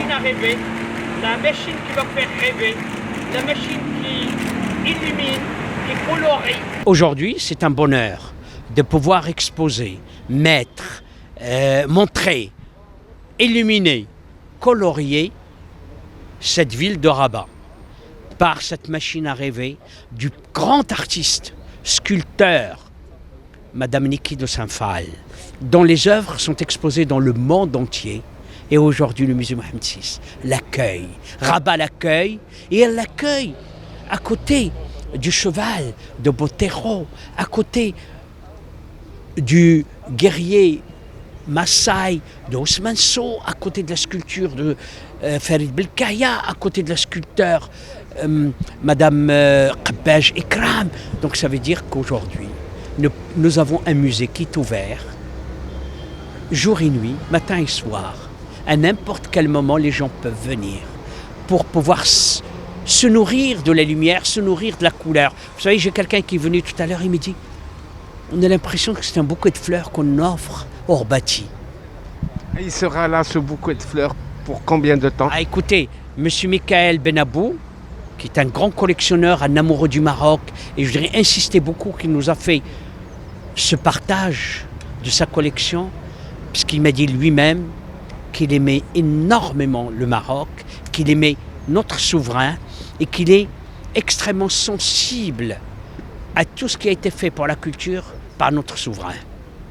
machine à rêver, la machine qui va faire rêver, la machine qui illumine, qui colorie. Aujourd'hui, c'est un bonheur de pouvoir exposer, mettre, montrer, illuminer, colorier cette ville de Rabat par cette machine à rêver du grand artiste, sculpteur, Madame Niki de Saint-Phal, dont les œuvres sont exposées dans le monde entier. Et aujourd'hui, le musée Mohamed VI l'accueille. Rabat l'accueille, et elle l'accueille à côté du cheval de Botero, à côté du guerrier Maasai de Ousmane Sow, à côté de la sculpture de Farid Belkaya, à côté de la sculpteur Madame Qabbaj Ikram. Donc ça veut dire qu'aujourd'hui, nous avons un musée qui est ouvert jour et nuit, matin et soir. À n'importe quel moment, les gens peuvent venir pour pouvoir se nourrir de la lumière, se nourrir de la couleur. Vous savez, j'ai quelqu'un qui est venu tout à l'heure, il me dit, on a l'impression que c'est un bouquet de fleurs qu'on offre au Orbati. Il sera là, ce bouquet de fleurs, pour combien de temps? Écoutez, M. Michael Benabou, qui est un grand collectionneur, un amoureux du Maroc, et je voudrais insister beaucoup qu'il nous a fait ce partage de sa collection, puisqu'il m'a dit lui-même qu'il aimait énormément le Maroc, qu'il aimait notre souverain et qu'il est extrêmement sensible à tout ce qui a été fait pour la culture par notre souverain.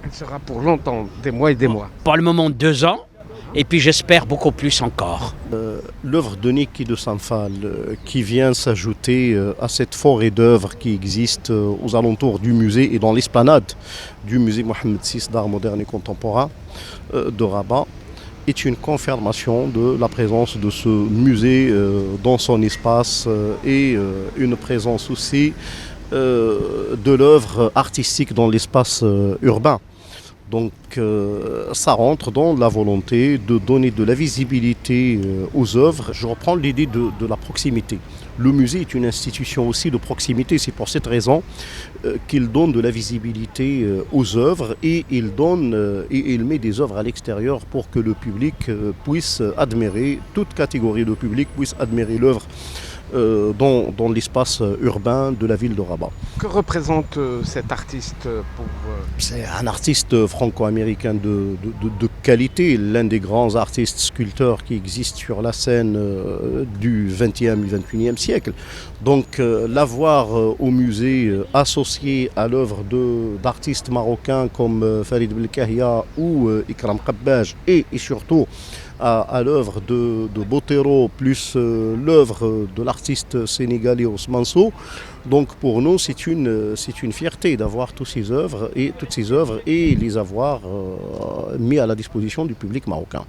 Elle sera pour longtemps, des mois et des mois. Pour le moment, 2 ans, et puis j'espère beaucoup plus encore. L'œuvre de Niki de Saint-Phal qui vient s'ajouter à cette forêt d'œuvres qui existe aux alentours du musée et dans l'esplanade du musée Mohamed VI d'art moderne et contemporain de Rabat est une confirmation de la présence de ce musée dans son espace et une présence aussi de l'œuvre artistique dans l'espace urbain. Donc ça rentre dans la volonté de donner de la visibilité aux œuvres. Je reprends l'idée de la proximité. Le musée est une institution aussi de proximité. C'est pour cette raison qu'il donne de la visibilité aux œuvres et il met des œuvres à l'extérieur pour que le public puisse admirer, toute catégorie de public puisse admirer l'œuvre dans l'espace urbain de la ville de Rabat. Que représente cet artiste pour C'est un artiste franco-américain de qualité, l'un des grands artistes sculpteurs qui existent sur la scène du XXe et XXIe siècle. Donc l'avoir au musée associé à l'œuvre d'artistes marocains comme Farid Belkaya ou Ikram Qabbaj et surtout à l'œuvre de Botero plus l'œuvre de l'artiste sénégalais Ousmane Sow. Donc pour nous c'est une fierté d'avoir toutes ces œuvres et les avoir mis à la disposition du public marocain.